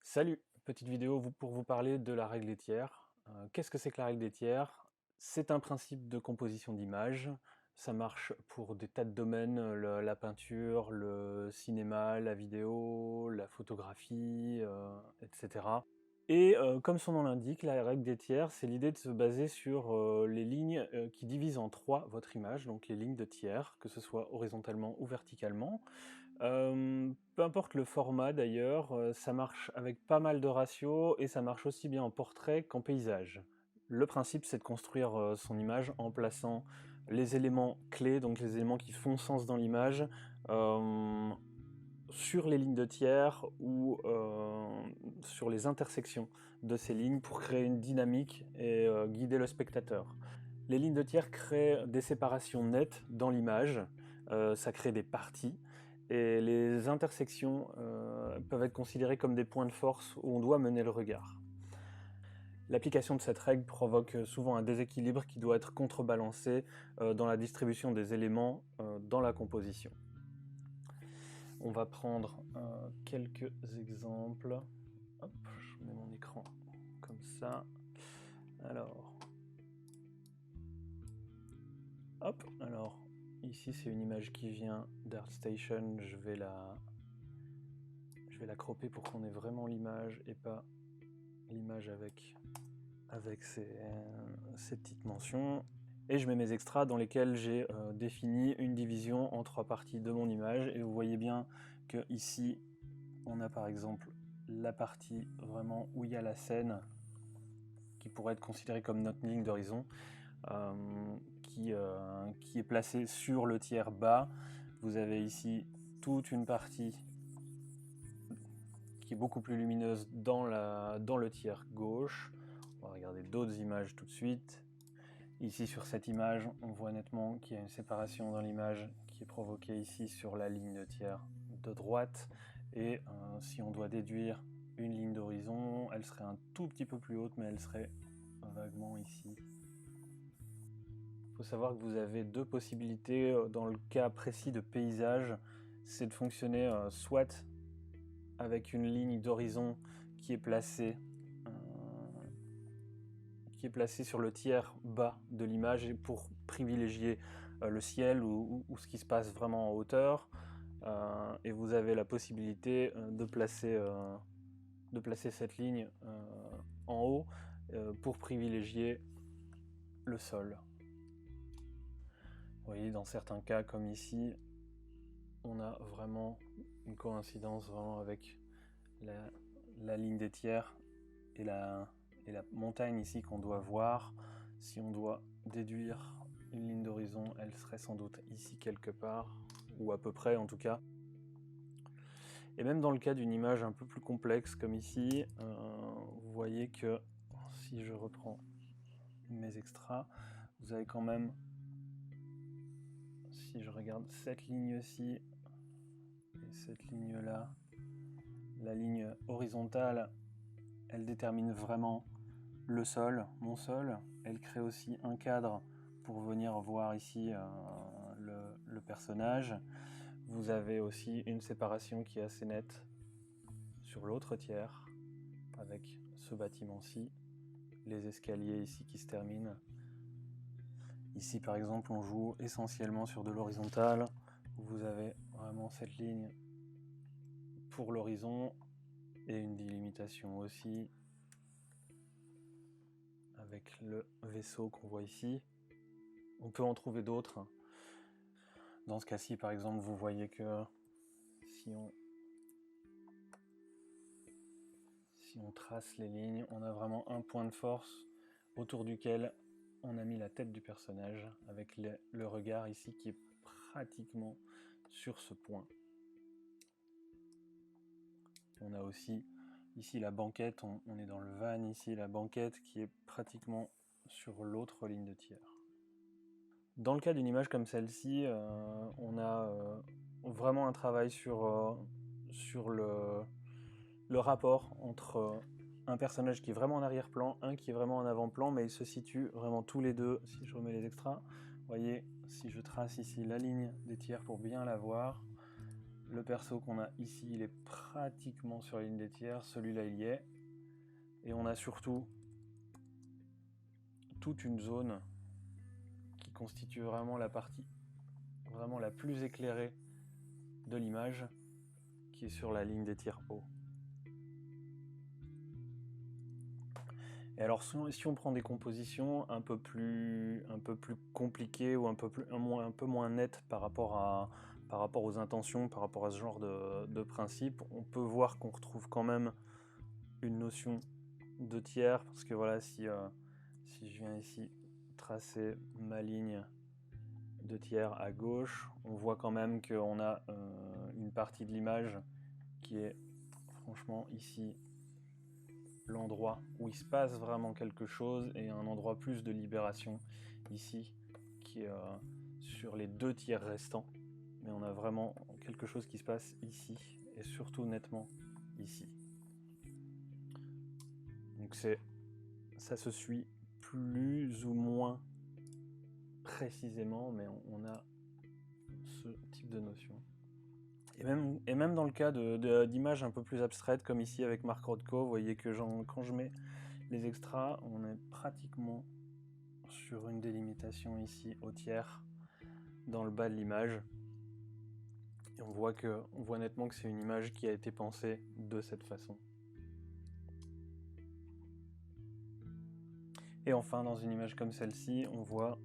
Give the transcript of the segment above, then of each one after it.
Salut, petite vidéo pour vous parler de la règle des tiers. Qu'est-ce que c'est que la règle des tiers? C'est un principe de composition d'images. Ça marche pour des tas de domaines, la peinture, le cinéma, la vidéo, la photographie, etc. Et comme son nom l'indique, la règle des tiers, c'est l'idée de se baser sur les lignes qui divisent en trois votre image, donc les lignes de tiers, que ce soit horizontalement ou verticalement. Peu importe le format d'ailleurs, ça marche avec pas mal de ratios et ça marche aussi bien en portrait qu'en paysage. Le principe, c'est de construire son image en plaçant les éléments clés, donc les éléments qui font sens dans l'image, euh, sur les lignes de tiers ou sur les intersections de ces lignes pour créer une dynamique et guider le spectateur. Les lignes de tiers créent des séparations nettes dans l'image, ça crée des parties, et les intersections peuvent être considérées comme des points de force où on doit mener le regard. L'application de cette règle provoque souvent un déséquilibre qui doit être contrebalancé dans la distribution des éléments dans la composition. On va prendre quelques exemples. Hop, je mets mon écran comme ça. Alors, hop, alors ici c'est une image qui vient d'ArtStation. Je vais la cropper pour qu'on ait vraiment l'image et pas l'image avec ces petites mentions. Et je mets mes extras dans lesquels j'ai défini une division en trois parties de mon image. Et vous voyez bien que ici, on a par exemple la partie vraiment où il y a la scène, qui pourrait être considérée comme notre ligne d'horizon, qui est placée sur le tiers bas. Vous avez ici toute une partie qui est beaucoup plus lumineuse dans le tiers gauche. On va regarder d'autres images tout de suite. Ici sur cette image, on voit nettement qu'il y a une séparation dans l'image qui est provoquée ici sur la ligne de tiers de droite. Et si on doit déduire une ligne d'horizon, elle serait un tout petit peu plus haute, mais elle serait vaguement ici. Il faut savoir que vous avez deux possibilités dans le cas précis de paysage. C'est de fonctionner soit avec une ligne d'horizon qui est placée sur le tiers bas de l'image et pour privilégier le ciel ou ce qui se passe vraiment en hauteur. Et vous avez la possibilité de placer cette ligne en haut pour privilégier le sol. Vous voyez, dans certains cas comme ici, on a vraiment une coïncidence vraiment avec la ligne des tiers et la montagne ici qu'on doit voir. Si on doit déduire une ligne d'horizon, elle serait sans doute ici quelque part, ou à peu près en tout cas. Et même dans le cas d'une image un peu plus complexe comme ici, vous voyez que si je reprends mes extras, vous avez quand même, si je regarde cette ligne-ci et cette ligne-là, la ligne horizontale, elle détermine vraiment le sol, mon sol. Elle crée aussi un cadre pour venir voir ici le personnage. Vous avez aussi une séparation qui est assez nette sur l'autre tiers avec ce bâtiment-ci, les escaliers ici qui se terminent. Ici par exemple on joue essentiellement sur de l'horizontal, où vous avez vraiment cette ligne pour l'horizon et une délimitation aussi avec le vaisseau qu'on voit ici. On peut en trouver d'autres. Dans ce cas-ci, par exemple, vous voyez que si on trace les lignes, on a vraiment un point de force autour duquel on a mis la tête du personnage, avec le regard ici qui est pratiquement sur ce point. On a aussi ici la banquette, on est dans le van ici, la banquette qui est pratiquement sur l'autre ligne de tiers. Dans le cas d'une image comme celle-ci, on a vraiment un travail sur le rapport entre un personnage qui est vraiment en arrière-plan, un qui est vraiment en avant-plan, mais ils se situent vraiment tous les deux. Si je remets les extras, vous voyez, si je trace ici la ligne des tiers pour bien la voir, Le perso qu'on a ici, il est pratiquement sur la ligne des tiers, celui-là il y est. Et on a surtout toute une zone qui constitue vraiment la partie vraiment la plus éclairée de l'image, qui est sur la ligne des tiers hauts. Et alors si on prend des compositions un peu plus compliquées ou un peu moins nettes par rapport aux intentions, par rapport à ce genre de principe, on peut voir qu'on retrouve quand même une notion de tiers, parce que voilà, si je viens ici tracer ma ligne de tiers à gauche, on voit quand même qu'on a une partie de l'image qui est franchement ici l'endroit où il se passe vraiment quelque chose, et un endroit plus de libération ici qui est sur les 2 tiers restants, mais on a vraiment quelque chose qui se passe ici et surtout nettement ici. Donc ça se suit plus ou moins précisément, mais on a ce type de notion. Et même dans le cas d'images un peu plus abstraites, comme ici avec Mark Rothko, vous voyez que quand je mets les extras, on est pratiquement sur une délimitation ici au tiers, dans le bas de l'image. Et on voit nettement que c'est une image qui a été pensée de cette façon. Et enfin, dans une image comme celle-ci, on voit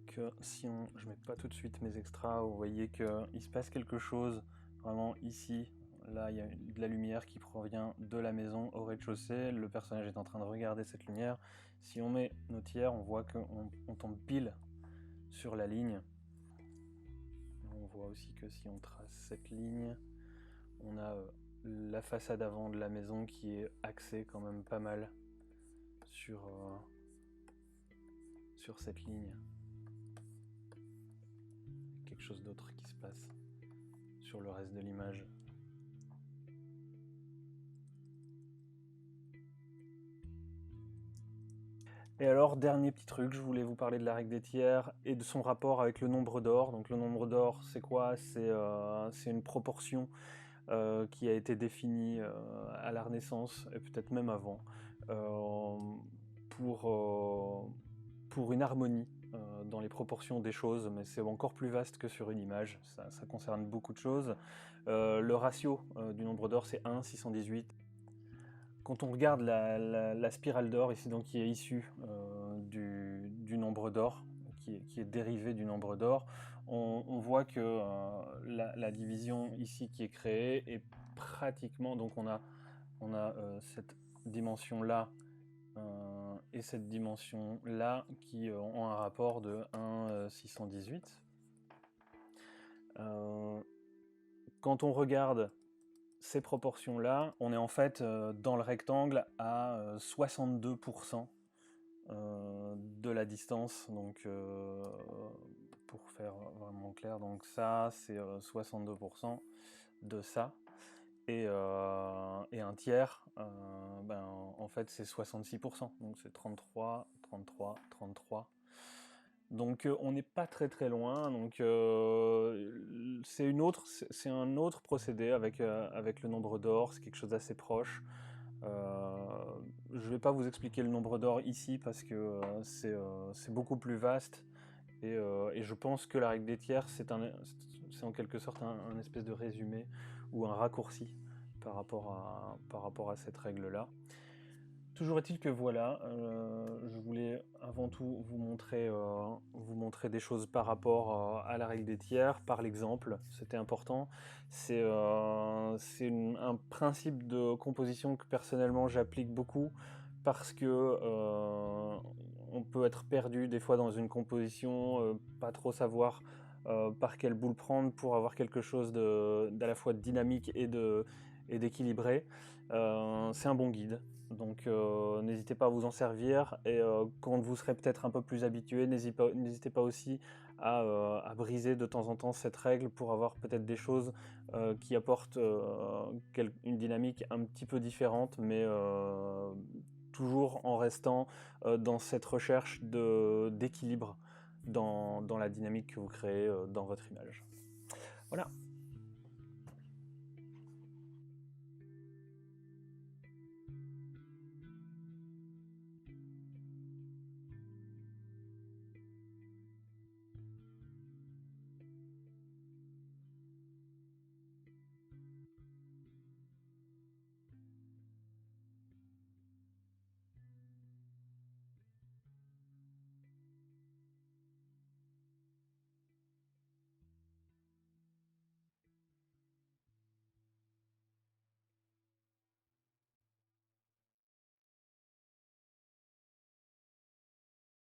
que si je mets pas tout de suite mes extras, vous voyez qu'il se passe quelque chose vraiment ici. Là, il y a de la lumière qui provient de la maison au rez-de-chaussée. Le personnage est en train de regarder cette lumière. Si on met nos tiers, on voit qu'on tombe pile sur la ligne. On voit aussi que si on trace cette ligne, on a la façade avant de la maison qui est axée quand même pas mal sur cette ligne. Quelque chose d'autre qui se passe sur le reste de l'image. Et alors, dernier petit truc, je voulais vous parler de la règle des tiers et de son rapport avec le nombre d'or. Donc le nombre d'or, c'est quoi? C'est une proportion qui a été définie à la Renaissance, et peut-être même avant, pour une harmonie dans les proportions des choses, mais c'est encore plus vaste que sur une image, ça concerne beaucoup de choses. Le ratio du nombre d'or, c'est 1, 618. Quand on regarde la spirale d'or, ici, donc, qui est issue du nombre d'or, qui est dérivée du nombre d'or, on voit que la division ici qui est créée est pratiquement, donc on a cette dimension-là et cette dimension-là qui ont un rapport de 1, 618. Quand on regarde ces proportions-là, on est en fait dans le rectangle à 62% de la distance, donc pour faire vraiment clair, donc ça c'est 62% de ça, et un tiers, en fait c'est 66%, donc c'est 33, 33, 33. Donc on n'est pas très loin, donc c'est un autre procédé avec le nombre d'or, c'est quelque chose d'assez proche. Je ne vais pas vous expliquer le nombre d'or ici parce que c'est beaucoup plus vaste, et je pense que la règle des tiers c'est en quelque sorte un espèce de résumé ou un raccourci par rapport à cette règle-là. Toujours est-il que voilà, je voulais avant tout vous montrer des choses par rapport à la règle des tiers, par l'exemple, c'était important. C'est un principe de composition que personnellement j'applique beaucoup, parce que on peut être perdu des fois dans une composition, pas trop savoir par quelle boule prendre pour avoir quelque chose d'à la fois dynamique et d'équilibré. C'est un bon guide. Donc n'hésitez pas à vous en servir, et quand vous serez peut-être un peu plus habitué, n'hésitez pas aussi à briser de temps en temps cette règle pour avoir peut-être des choses qui apportent une dynamique un petit peu différente, mais toujours en restant dans cette recherche d'équilibre dans la dynamique que vous créez dans votre image. Voilà.